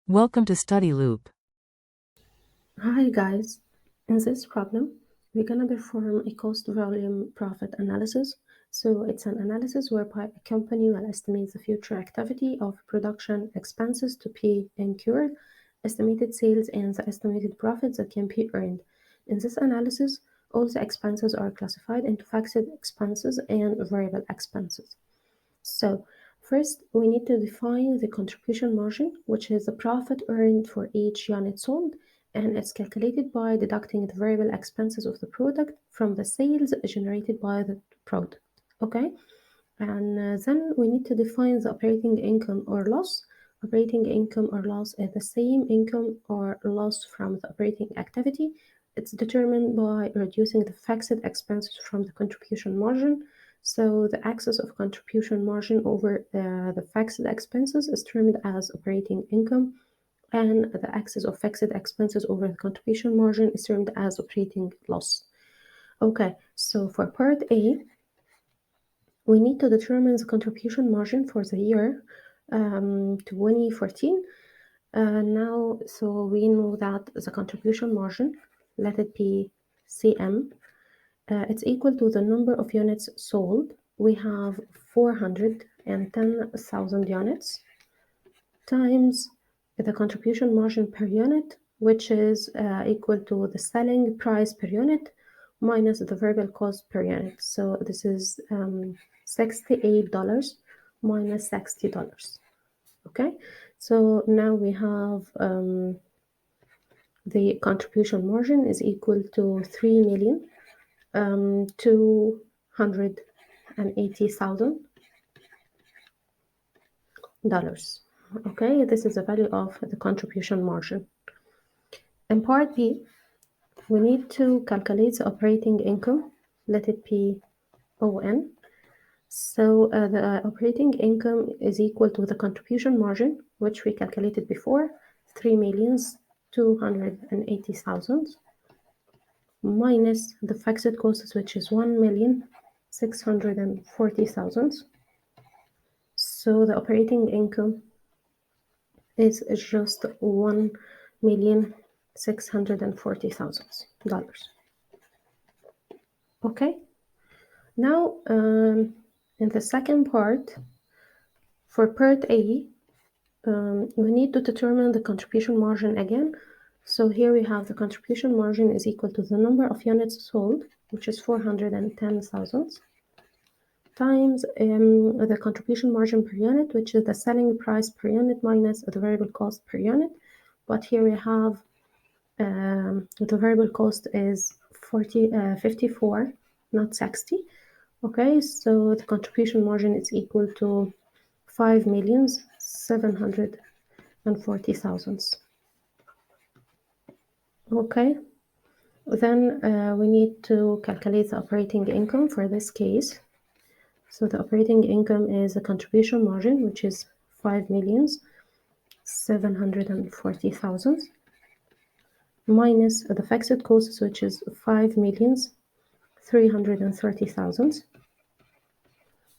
Welcome to Study Loop. Hi guys, in this problem we're going to perform a cost volume profit analysis. So it's an analysis whereby a company will estimate the future activity of production expenses to be incurred, estimated sales, and the estimated profits that can be earned. In this analysis, all the expenses are classified into fixed expenses and variable expenses. So first, we need to define the contribution margin, which is the profit earned for each unit sold, and it's calculated by deducting the variable expenses of the product from the sales generated by the product. Okay, and then we need to define the operating income or loss. Operating income or loss is the same income or loss from the operating activity. It's determined by reducing the fixed expenses from the contribution margin. So the axis of contribution margin over the fixed expenses is termed as operating income, and the axis of fixed expenses over the contribution margin is termed as operating loss. Okay, so for part A, we need to determine the contribution margin for the year 2014. So we know that the contribution margin, let it be CM, it's equal to the number of units sold. We have 410,000 units times the contribution margin per unit, which is equal to the selling price per unit minus the variable cost per unit. So this is $68 minus $60. Okay, so now we have the contribution margin is equal to 3,280,000 dollars. Okay, this is the value of the contribution margin. In part B, we need to calculate the operating income, let it be ON. So the operating income is equal to the contribution margin, which we calculated before, 3,280,000 minus the fixed costs, which is 1,640,000. So the operating income is just $1,640,000. Okay, now in the second part, for part A, we need to determine the contribution margin again. So here we have the contribution margin is equal to the number of units sold, which is 410,000, times the contribution margin per unit, which is the selling price per unit minus the variable cost per unit. But here we have the variable cost is 54, not 60. Okay, so the contribution margin is equal to 5,740,000. Okay, then we need to calculate the operating income for this case. So the operating income is the contribution margin, which is 5,740,000 minus the fixed costs, which is 5,330,000.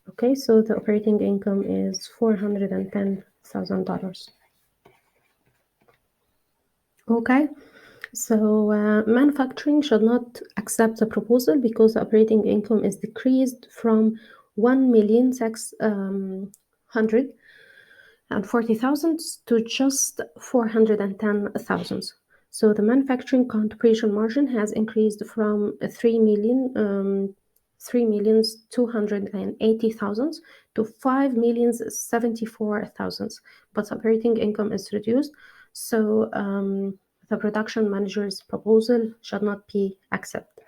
Okay, so the operating income is $410,000. Okay, so manufacturing should not accept the proposal because the operating income is decreased from 1,640,000 to just 410,000. So the manufacturing contribution margin has increased from 3,280,000 to 5,074,000, but operating income is reduced. So the production manager's proposal should not be accepted.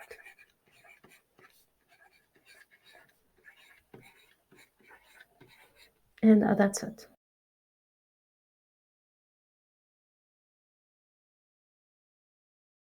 And that's it.